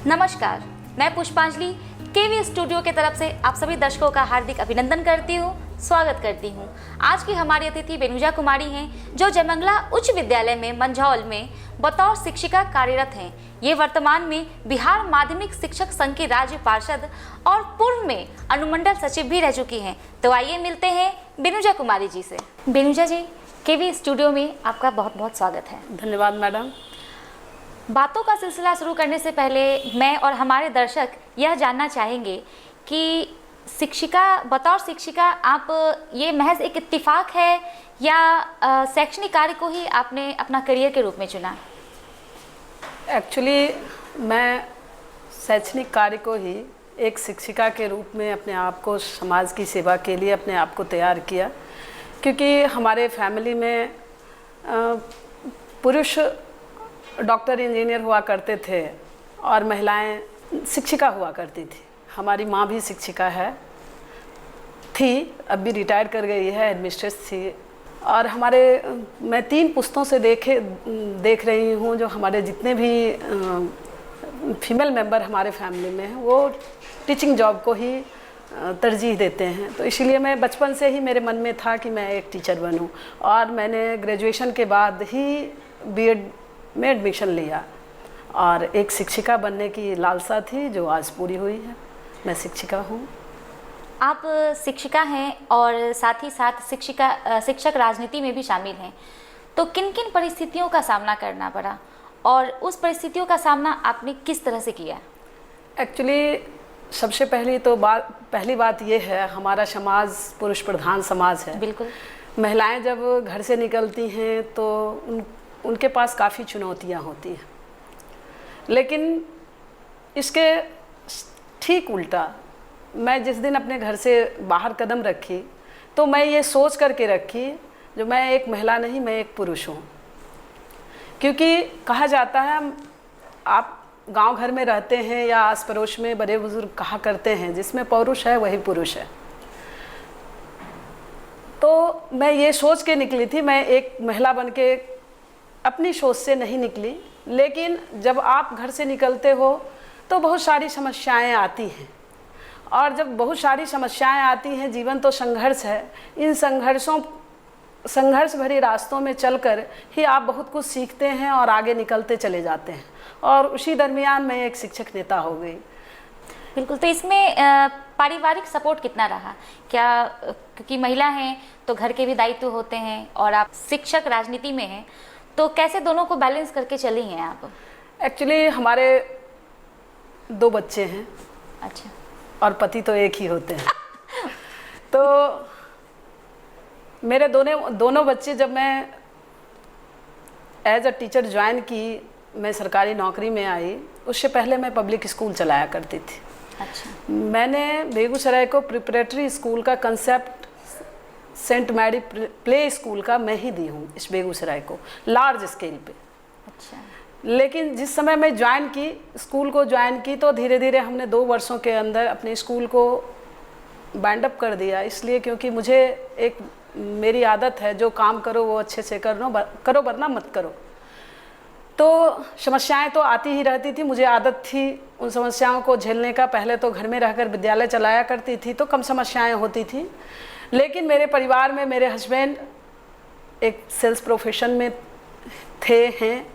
नमस्कार, मैं पुष्पांजलि केवी स्टूडियो के तरफ से आप सभी दर्शकों का हार्दिक अभिनंदन करती हूँ, स्वागत करती हूँ। आज की हमारी अतिथि बेनुजा कुमारी हैं, जो जयमंगला उच्च विद्यालय में मंझौल में बतौर शिक्षिका कार्यरत हैं। ये वर्तमान में बिहार माध्यमिक शिक्षक संघ की राज्य पार्षद और पूर्व में अनुमंडल सचिव भी रह चुकी हैं। तो आइए मिलते हैं बेनुजा कुमारी जी से। बेनुजा जी, केवी स्टूडियो में आपका बहुत बहुत स्वागत है। धन्यवाद मैडम। बातों का सिलसिला शुरू करने से पहले मैं और हमारे दर्शक यह जानना चाहेंगे कि बतौर शिक्षिका आप ये महज एक इत्तेफाक है या शैक्षणिक कार्य को ही आपने अपना करियर के रूप में चुना? एक्चुअली मैं शैक्षणिक कार्य को ही एक शिक्षिका के रूप में अपने आप को समाज की सेवा के लिए अपने आप को तैयार किया, क्योंकि हमारे फैमिली में पुरुष डॉक्टर इंजीनियर हुआ करते थे और महिलाएं शिक्षिका हुआ करती थी। हमारी माँ भी शिक्षिका थी, अब भी रिटायर कर गई है, एडमिनिस्ट्रेटर थी। और मैं 3 पुस्तों से देख रही हूँ, जो हमारे जितने भी फीमेल मेंबर हमारे फैमिली में हैं वो टीचिंग जॉब को ही तरजीह देते हैं। तो इसीलिए मैं बचपन से ही मेरे मन में था कि मैं एक टीचर बनूं, और मैंने ग्रेजुएशन के बाद ही बीएड में एडमिशन लिया और एक शिक्षिका बनने की लालसा थी, जो आज पूरी हुई है। मैं शिक्षिका हूँ। आप शिक्षिका हैं और साथ ही साथ शिक्षक राजनीति में भी शामिल हैं। तो किन किन परिस्थितियों का सामना करना पड़ा और उस परिस्थितियों का सामना आपने किस तरह से किया? एक्चुअली सबसे पहली बात यह है, हमारा समाज पुरुष प्रधान समाज है। बिल्कुल। महिलाएं जब घर से निकलती हैं तो उनके पास काफ़ी चुनौतियां होती हैं, लेकिन इसके ठीक उल्टा मैं जिस दिन अपने घर से बाहर कदम रखी तो मैं ये सोच करके रखी, जो मैं एक महिला नहीं, मैं एक पुरुष हूँ। क्योंकि कहा जाता है, आप गांव घर में रहते हैं या आस पड़ोस में बड़े बुजुर्ग कहा करते हैं, जिसमें पौरुष है वही पुरुष है। तो मैं ये सोच के निकली थी, मैं एक महिला बन के अपनी सोच से नहीं निकली, लेकिन जब आप घर से निकलते हो तो बहुत सारी समस्याएं आती हैं, और जब बहुत सारी समस्याएं आती हैं, जीवन तो संघर्ष है। इन संघर्ष भरे रास्तों में चलकर ही आप बहुत कुछ सीखते हैं और आगे निकलते चले जाते हैं, और उसी दरमियान मैं एक शिक्षक नेता हो गई। बिल्कुल। तो इसमें पारिवारिक सपोर्ट कितना रहा? क्या, क्योंकि महिला हैं तो घर के भी दायित्व होते हैं और आप शिक्षक राजनीति में हैं, तो कैसे दोनों को बैलेंस करके चली हैं आप? एक्चुअली हमारे 2 बच्चे हैं। अच्छा। और पति तो एक ही होते हैं। तो मेरे दोनों बच्चे, जब मैं एज अ टीचर ज्वाइन की, मैं सरकारी नौकरी में आई, उससे पहले मैं पब्लिक स्कूल चलाया करती थी। अच्छा। मैंने बेगूसराय को प्रिपरेटरी स्कूल का concept Saint Mary play school का मैं ही दी हूँ, इस बेगूसराय को लार्ज स्केल पे। अच्छा। लेकिन जिस समय मैं स्कूल को ज्वाइन की तो धीरे धीरे हमने 2 वर्षों के अंदर अपने स्कूल को बाइंड अप कर दिया। इसलिए क्योंकि मेरी आदत है, जो काम करो वो अच्छे से करो वरना मत करो। तो समस्याएं तो आती ही रहती थी, मुझे आदत थी उन समस्याओं को झेलने का। पहले तो घर में रहकर विद्यालय चलाया करती थी तो कम समस्याएं होती थी, लेकिन मेरे परिवार में मेरे हस्बैंड एक सेल्स प्रोफेशन में हैं।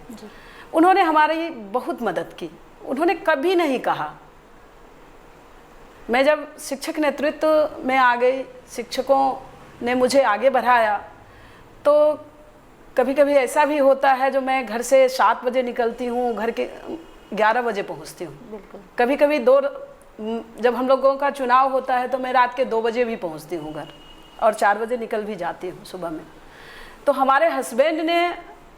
उन्होंने हमारी बहुत मदद की। उन्होंने कभी नहीं कहा, मैं जब शिक्षक नेतृत्व में आ गई, शिक्षकों ने मुझे आगे बढ़ाया, तो कभी कभी ऐसा भी होता है, जो मैं घर से 7 बजे निकलती हूँ, घर के 11 बजे पहुँचती हूँ। बिल्कुल। कभी कभी जब हम लोगों का चुनाव होता है तो मैं रात के 2 बजे भी पहुंचती हूं घर, और 4 बजे निकल भी जाती हूं सुबह में। तो हमारे हस्बैंड ने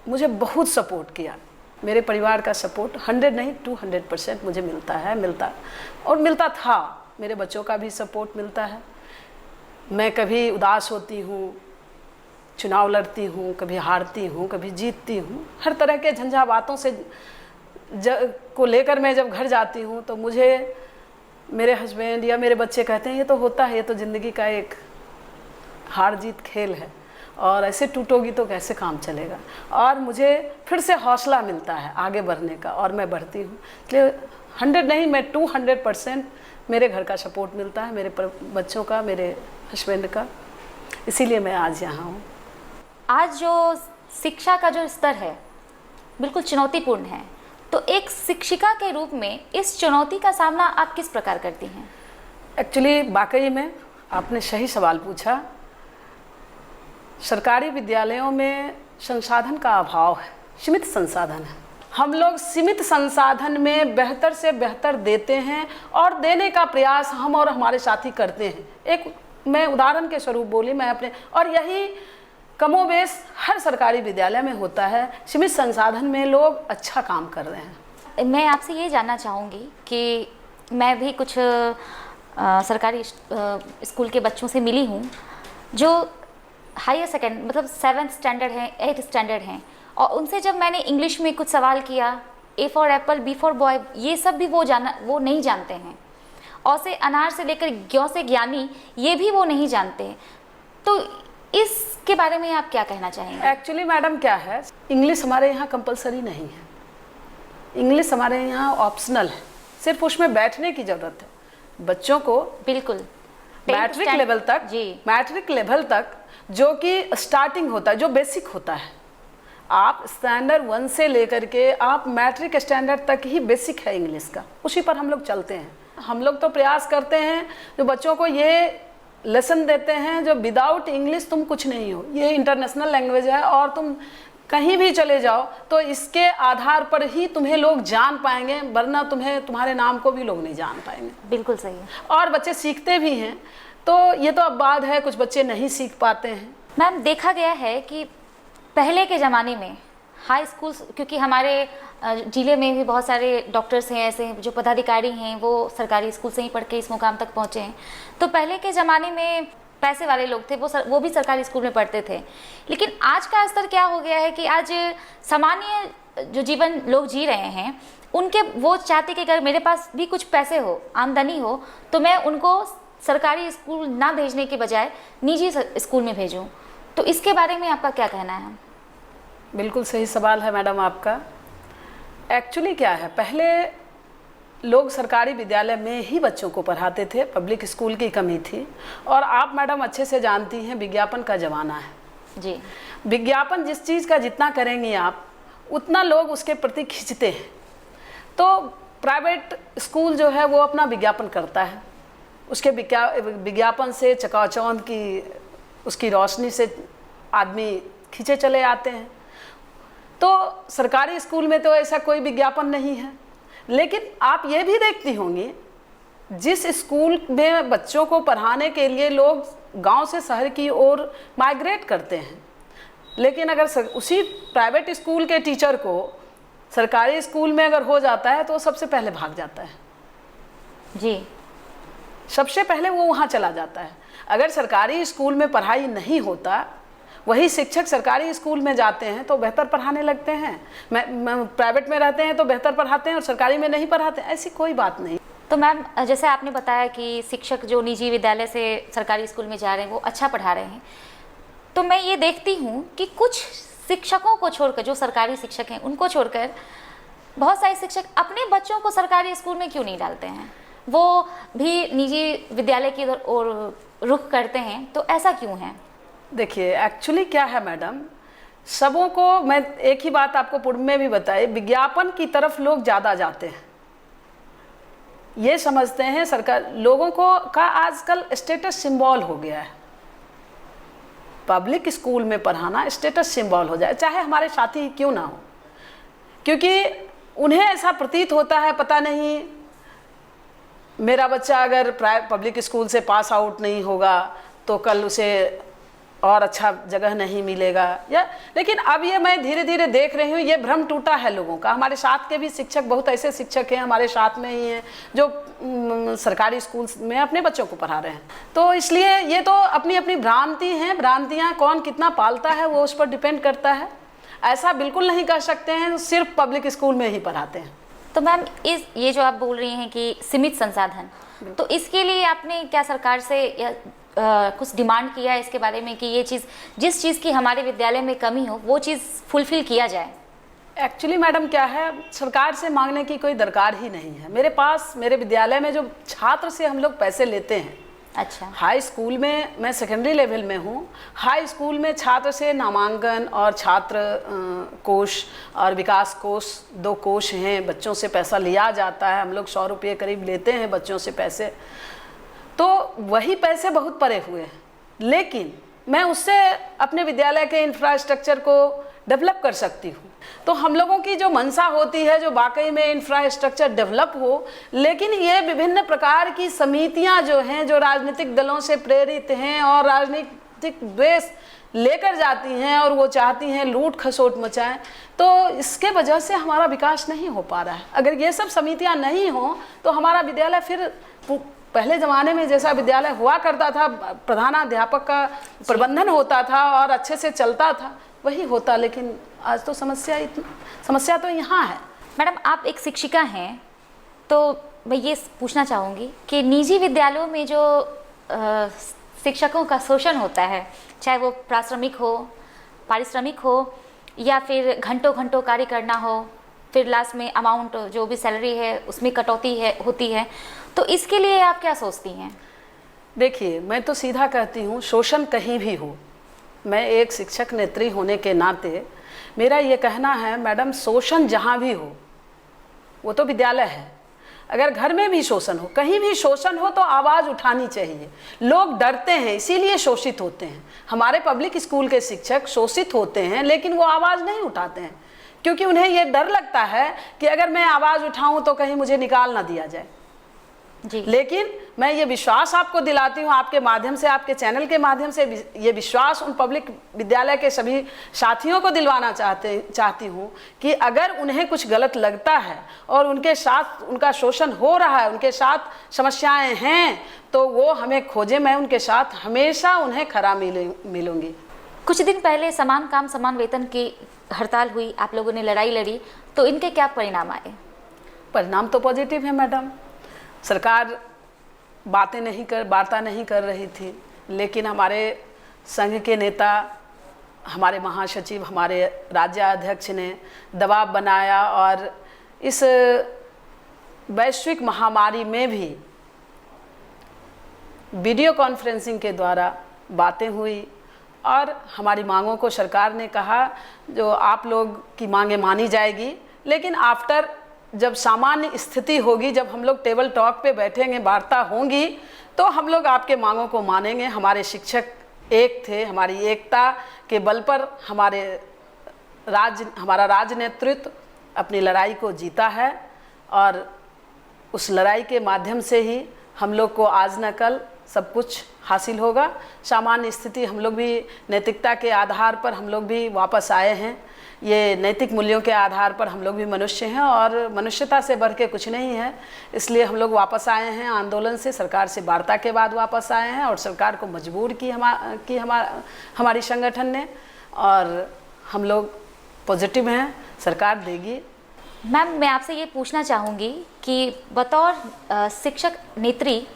मुझे बहुत सपोर्ट किया। मेरे परिवार का सपोर्ट 100 नहीं 200% मुझे मिलता था। मेरे बच्चों का भी सपोर्ट मिलता है। मैं कभी उदास होती हूँ, चुनाव लड़ती हूँ, कभी हारती हूँ, कभी जीतती हूँ, हर तरह के झंझावातों से को लेकर मैं जब घर जाती हूँ तो मुझे मेरे हस्बैंड या मेरे बच्चे कहते हैं, ये तो होता है, ये तो ज़िंदगी का एक हार जीत खेल है। और ऐसे टूटोगी तो कैसे काम चलेगा। और मुझे फिर से हौसला मिलता है आगे बढ़ने का, और मैं बढ़ती हूँ। इसलिए 100 नहीं, मैं 200% मेरे घर का सपोर्ट मिलता है, मेरे बच्चों का, मेरे हस्बैंड का, इसीलिए मैं आज यहाँ हूँ। आज जो शिक्षा का जो स्तर है बिल्कुल चुनौतीपूर्ण है, तो एक शिक्षिका के रूप में इस चुनौती का सामना आप किस प्रकार करती हैं? एक्चुअली वाकई में आपने सही सवाल पूछा। सरकारी विद्यालयों में संसाधन का अभाव है, सीमित संसाधन है। हम लोग सीमित संसाधन में बेहतर से बेहतर देते हैं और देने का प्रयास हम और हमारे साथी करते हैं। एक मैं उदाहरण के स्वरूप बोली, मैं अपने, और यही कमोबेश हर सरकारी विद्यालय में होता है। सीमित संसाधन में लोग अच्छा काम कर रहे हैं। मैं आपसे ये जानना चाहूँगी कि मैं भी कुछ सरकारी स्कूल के बच्चों से मिली हूँ जो हायर सेकेंड मतलब 7th स्टैंडर्ड हैं, 8th स्टैंडर्ड हैं, और उनसे जब मैंने इंग्लिश में कुछ सवाल किया, A for Apple, B for boy, ये सब भी वो नहीं जानते हैं। और से अनार से लेकर ज्यों से ज्ञानी, ये भी वो नहीं जानते हैं। तो इसके बारे में आप क्या कहना चाहेंगे? एक्चुअली मैडम क्या है, इंग्लिश हमारे यहाँ कंपलसरी नहीं है, इंग्लिश हमारे यहाँ ऑप्शनल है, सिर्फ उसमें बैठने की ज़रूरत है। बच्चों को बिल्कुल मैट्रिक लेवल तक, मैट्रिक लेवल तक जो कि स्टार्टिंग होता है, जो बेसिक होता है, आप स्टैंडर्ड 1 से लेकर के आप मैट्रिक स्टैंडर्ड तक ही बेसिक है इंग्लिश का, उसी पर हम लोग चलते हैं। हम लोग तो प्रयास करते हैं जो बच्चों को ये लेसन देते हैं जो विदाउट इंग्लिश तुम कुछ नहीं हो, ये इंटरनेशनल लैंग्वेज है और तुम कहीं भी चले जाओ तो इसके आधार पर ही तुम्हें लोग जान पाएंगे, वरना तुम्हारे नाम को भी लोग नहीं जान पाएंगे। बिल्कुल सही है। और बच्चे सीखते भी हैं, तो ये तो अब बात है, कुछ बच्चे नहीं सीख पाते हैं। मैम, देखा गया है कि पहले के ज़माने में हाई स्कूल, क्योंकि हमारे जिले में भी बहुत सारे डॉक्टर्स हैं ऐसे जो पदाधिकारी हैं, वो सरकारी स्कूल से ही पढ़ के इस मुकाम तक पहुँचे हैं। तो पहले के ज़माने में पैसे वाले लोग थे, वो भी सरकारी स्कूल में पढ़ते थे। लेकिन आज का स्तर क्या हो गया है कि आज सामान्य जो जीवन लोग जी रहे हैं, उनके वो चाहते कि अगर मेरे पास भी कुछ पैसे हो, आमदनी हो, तो मैं उनको सरकारी स्कूल ना भेजने के बजाय निजी स्कूल में भेजूं। तो इसके बारे में आपका क्या कहना है? बिल्कुल सही सवाल है मैडम आपका। एक्चुअली क्या है, पहले लोग सरकारी विद्यालय में ही बच्चों को पढ़ाते थे, पब्लिक स्कूल की कमी थी। और आप मैडम अच्छे से जानती हैं, विज्ञापन का ज़माना है जी। विज्ञापन जिस चीज़ का जितना करेंगी आप, उतना लोग उसके प्रति खींचते हैं। तो प्राइवेट स्कूल जो है वो अपना विज्ञापन करता है, उसके विज्ञापन से चकाचौंध की उसकी रोशनी से आदमी खींचे चले आते हैं। तो सरकारी स्कूल में तो ऐसा कोई विज्ञापन नहीं है। लेकिन आप ये भी देखती होंगी, जिस स्कूल में बच्चों को पढ़ाने के लिए लोग गांव से शहर की ओर माइग्रेट करते हैं, लेकिन अगर उसी प्राइवेट स्कूल के टीचर को सरकारी स्कूल में अगर हो जाता है तो सबसे पहले भाग जाता है जी, सबसे पहले वो वहाँ चला जाता है। अगर सरकारी स्कूल में पढ़ाई नहीं होता, वही शिक्षक सरकारी स्कूल में जाते हैं तो बेहतर पढ़ाने लगते हैं, प्राइवेट में रहते हैं तो बेहतर पढ़ाते हैं और सरकारी में नहीं पढ़ाते, ऐसी कोई बात नहीं। तो मैम, जैसे आपने बताया कि शिक्षक जो निजी विद्यालय से सरकारी स्कूल में जा रहे हैं वो अच्छा पढ़ा रहे हैं, तो मैं ये देखती हूँ कि कुछ शिक्षकों को छोड़कर, जो सरकारी शिक्षक हैं उनको छोड़कर, बहुत सारे शिक्षक अपने बच्चों को सरकारी स्कूल में क्यों नहीं डालते हैं, वो भी निजी विद्यालय की ओर रुख करते हैं। तो ऐसा क्यों है? देखिए, एक्चुअली क्या है मैडम, सबों को मैं एक ही बात आपको पूर्व में भी बताई, विज्ञापन की तरफ लोग ज़्यादा जाते हैं। ये समझते हैं सरकार, लोगों को का आजकल स्टेटस सिंबल हो गया है, पब्लिक स्कूल में पढ़ाना स्टेटस सिंबल हो जाए, चाहे हमारे साथी क्यों ना हो, क्योंकि उन्हें ऐसा प्रतीत होता है, पता नहीं मेरा बच्चा अगर पब्लिक स्कूल से पास आउट नहीं होगा तो कल उसे और अच्छा जगह नहीं मिलेगा, या लेकिन अब ये मैं धीरे धीरे देख रही हूँ, ये भ्रम टूटा है लोगों का। हमारे साथ के भी शिक्षक, बहुत ऐसे शिक्षक हैं हमारे साथ में ही हैं जो सरकारी स्कूल में अपने बच्चों को पढ़ा रहे हैं। तो इसलिए ये तो अपनी अपनी भ्रांति हैं, भ्रांतियाँ कौन कितना पालता है वो उस पर डिपेंड करता है। ऐसा बिल्कुल नहीं कह सकते हैं सिर्फ पब्लिक स्कूल में ही पढ़ाते हैं। तो मैम ये जो आप बोल रही हैं कि सीमित संसाधन, तो इसके लिए आपने क्या सरकार से कुछ डिमांड किया है इसके बारे में कि ये चीज़, जिस चीज़ की हमारे विद्यालय में कमी हो वो चीज़ फुलफिल किया जाए? एक्चुअली मैडम क्या है, सरकार से मांगने की कोई दरकार ही नहीं है। मेरे पास, मेरे विद्यालय में जो छात्र से हम लोग पैसे लेते हैं, अच्छा, हाई स्कूल में, मैं सेकेंडरी लेवल में हूँ, हाई स्कूल में छात्र से नामांकन और छात्र कोष और विकास कोष, 2 कोष हैं, बच्चों से पैसा लिया जाता है। हम लोग 100 रुपये करीब लेते हैं बच्चों से पैसे, तो वही पैसे बहुत परे हुए हैं। लेकिन मैं उससे अपने विद्यालय के इंफ्रास्ट्रक्चर को डेवलप कर सकती हूँ। तो हम लोगों की जो मंशा होती है, जो वाकई में इंफ्रास्ट्रक्चर डेवलप हो, लेकिन ये विभिन्न प्रकार की समितियाँ जो हैं, जो राजनीतिक दलों से प्रेरित हैं और राजनीतिक द्वेष लेकर जाती हैं और वो चाहती हैं लूट खसोट मचाएं, तो इसके वजह से हमारा विकास नहीं हो पा रहा है। अगर ये सब समितियाँ नहीं हों तो हमारा विद्यालय फिर पहले ज़माने में जैसा विद्यालय हुआ करता था, प्रधानाध्यापक का प्रबंधन होता था और अच्छे से चलता था, वही होता। लेकिन आज तो समस्या तो यहाँ है। मैडम, आप एक शिक्षिका हैं, तो मैं ये पूछना चाहूँगी कि निजी विद्यालयों में जो शिक्षकों का शोषण होता है, चाहे वो पारिश्रमिक हो या फिर घंटों घंटों कार्य करना हो, फिर लास्ट में अमाउंट जो भी सैलरी है उसमें कटौती होती है, तो इसके लिए आप क्या सोचती हैं? देखिए, मैं तो सीधा कहती हूँ, शोषण कहीं भी हो, मैं एक शिक्षक नेत्री होने के नाते मेरा ये कहना है मैडम, शोषण जहाँ भी हो, वो तो विद्यालय है। अगर घर में भी शोषण हो, कहीं भी शोषण हो, तो आवाज़ उठानी चाहिए। लोग डरते हैं, इसीलिए शोषित होते हैं। हमारे पब्लिक स्कूल के शिक्षक शोषित होते हैं, लेकिन वो आवाज़ नहीं उठाते हैं, क्योंकि उन्हें ये डर लगता है कि अगर मैं आवाज़ उठाऊं तो कहीं मुझे निकाल ना दिया जाए जी। लेकिन मैं ये विश्वास आपको दिलाती हूँ, आपके माध्यम से, आपके चैनल के माध्यम से ये विश्वास उन पब्लिक विद्यालय के सभी साथियों को दिलवाना चाहती हूँ कि अगर उन्हें कुछ गलत लगता है और उनके साथ उनका शोषण हो रहा है, उनके साथ समस्याएं हैं, तो वो हमें खोजें। मैं उनके साथ हमेशा उन्हें खरा मिलूंगी। कुछ दिन पहले समान काम समान वेतन की हड़ताल हुई, आप लोगों ने लड़ाई लड़ी, तो इनके क्या परिणाम आए? परिणाम तो पॉजिटिव है मैडम। सरकार बातें नहीं कर रही थी, लेकिन हमारे संघ के नेता, हमारे महासचिव, हमारे राज्याध्यक्ष ने दबाव बनाया और इस वैश्विक महामारी में भी वीडियो कॉन्फ्रेंसिंग के द्वारा बातें हुई और हमारी मांगों को सरकार ने कहा जो आप लोग की मांगें मानी जाएगी, लेकिन आफ्टर जब सामान्य स्थिति होगी, जब हम लोग टेबल टॉक पे बैठेंगे, वार्ता होंगी, तो हम लोग आपके मांगों को मानेंगे। हमारे शिक्षक एक थे, हमारी एकता के बल पर हमारा राज नेतृत्व अपनी लड़ाई को जीता है और उस लड़ाई के माध्यम से ही हम लोग को आज न कल सब कुछ हासिल होगा। सामान्य स्थिति, हम लोग भी नैतिकता के आधार पर हम लोग भी वापस आए हैं। ये नैतिक मूल्यों के आधार पर हम लोग भी मनुष्य हैं और मनुष्यता से बढ़ के कुछ नहीं है, इसलिए हम लोग वापस आए हैं आंदोलन से। सरकार से वार्ता के बाद वापस आए हैं और सरकार को मजबूर की हमारी संगठन ने, और हम लोग पॉजिटिव हैं, सरकार देगी। मैम, मैं आपसे ये पूछना चाहूँगी कि बतौर शिक्षक नेत्री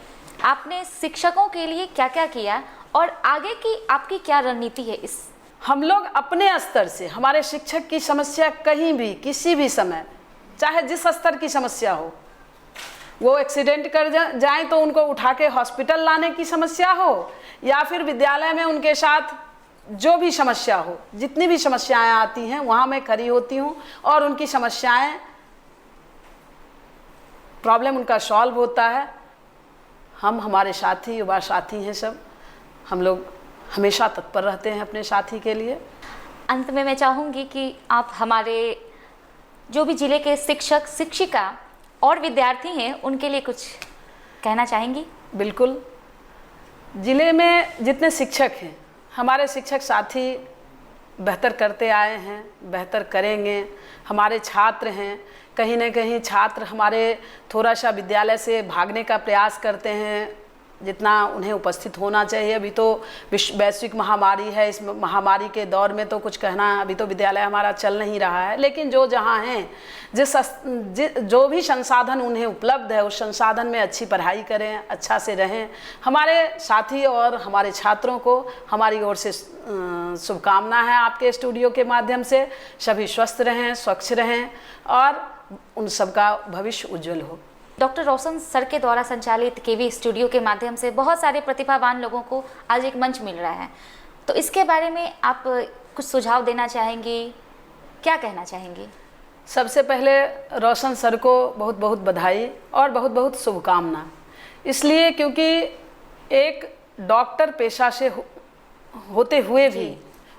आपने शिक्षकों के लिए क्या क्या किया और आगे की आपकी क्या रणनीति है? इस हम लोग अपने स्तर से, हमारे शिक्षक की समस्या कहीं भी किसी भी समय, चाहे जिस स्तर की समस्या हो, वो एक्सीडेंट कर जाए तो उनको उठा के हॉस्पिटल लाने की समस्या हो, या फिर विद्यालय में उनके साथ जो भी समस्या हो, जितनी भी समस्याएं आती हैं वहाँ मैं खड़ी होती हूँ और उनकी समस्याएं, प्रॉब्लम उनका सॉल्व होता है। हमारे साथी, युवा साथी हैं सब, हम लोग हमेशा तत्पर रहते हैं अपने साथी के लिए। अंत में मैं चाहूँगी कि आप हमारे जो भी जिले के शिक्षक, शिक्षिका और विद्यार्थी हैं उनके लिए कुछ कहना चाहेंगी? बिल्कुल। जिले में जितने शिक्षक हैं, हमारे शिक्षक साथी बेहतर करते आए हैं, बेहतर करेंगे। हमारे छात्र हैं, कहीं न कहीं छात्र हमारे थोड़ा सा विद्यालय से भागने का प्रयास करते हैं, जितना उन्हें उपस्थित होना चाहिए। अभी तो वैश्विक महामारी है, इस महामारी के दौर में तो कुछ कहना, अभी तो विद्यालय हमारा चल नहीं रहा है, लेकिन जो जहाँ हैं जो भी संसाधन उन्हें उपलब्ध है उस संसाधन में अच्छी पढ़ाई करें, अच्छा से रहें। हमारे साथी और हमारे छात्रों को हमारी ओर से शुभकामना है आपके स्टूडियो के माध्यम से। सभी स्वस्थ रहें, स्वच्छ रहें और उन सबका भविष्य उज्जवल हो। डॉक्टर रोशन सर के द्वारा संचालित केवी स्टूडियो के माध्यम से बहुत सारे प्रतिभावान लोगों को आज एक मंच मिल रहा है, तो इसके बारे में आप कुछ सुझाव देना चाहेंगी, क्या कहना चाहेंगी? सबसे पहले रोशन सर को बहुत बहुत बधाई और बहुत बहुत शुभकामना, इसलिए क्योंकि एक डॉक्टर पेशा से होते हुए भी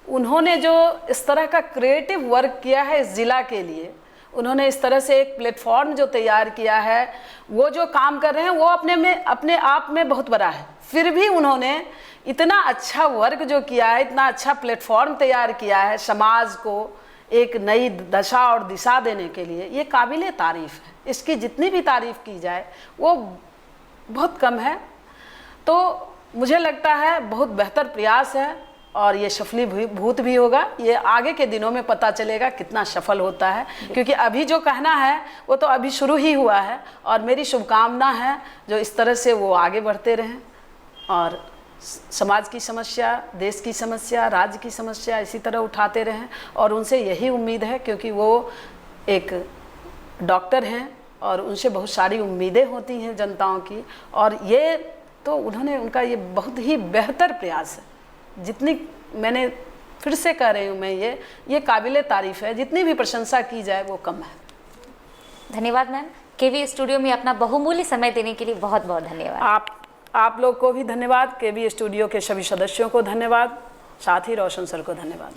उन्होंने जो इस तरह का क्रिएटिव वर्क किया है इस ज़िला के लिए, उन्होंने इस तरह से एक प्लेटफॉर्म जो तैयार किया है, वो जो काम कर रहे हैं वो अपने आप में बहुत बड़ा है। फिर भी उन्होंने इतना अच्छा वर्क जो किया है, इतना अच्छा प्लेटफॉर्म तैयार किया है समाज को एक नई दशा और दिशा देने के लिए, ये काबिले तारीफ़ है। इसकी जितनी भी तारीफ़ की जाए वो बहुत कम है। तो मुझे लगता है बहुत बेहतर प्रयास है और ये सफलीभूत भी होगा। ये आगे के दिनों में पता चलेगा कितना सफल होता है, क्योंकि अभी जो कहना है वो तो अभी शुरू ही हुआ है। और मेरी शुभकामना है जो इस तरह से वो आगे बढ़ते रहें और समाज की समस्या, देश की समस्या, राज्य की समस्या इसी तरह उठाते रहें। और उनसे यही उम्मीद है, क्योंकि वो एक डॉक्टर हैं और उनसे बहुत सारी उम्मीदें होती हैं जनताओं की, और ये तो उनका ये बहुत ही बेहतर प्रयास है। जितनी मैंने फिर से कह रही हूँ मैं, ये काबिले तारीफ़ है, जितनी भी प्रशंसा की जाए वो कम है। धन्यवाद मैम, केवी स्टूडियो में अपना बहुमूल्य समय देने के लिए बहुत बहुत धन्यवाद। आप लोग को भी धन्यवाद, केवी स्टूडियो के सभी सदस्यों को धन्यवाद, साथ ही रोशन सर को धन्यवाद।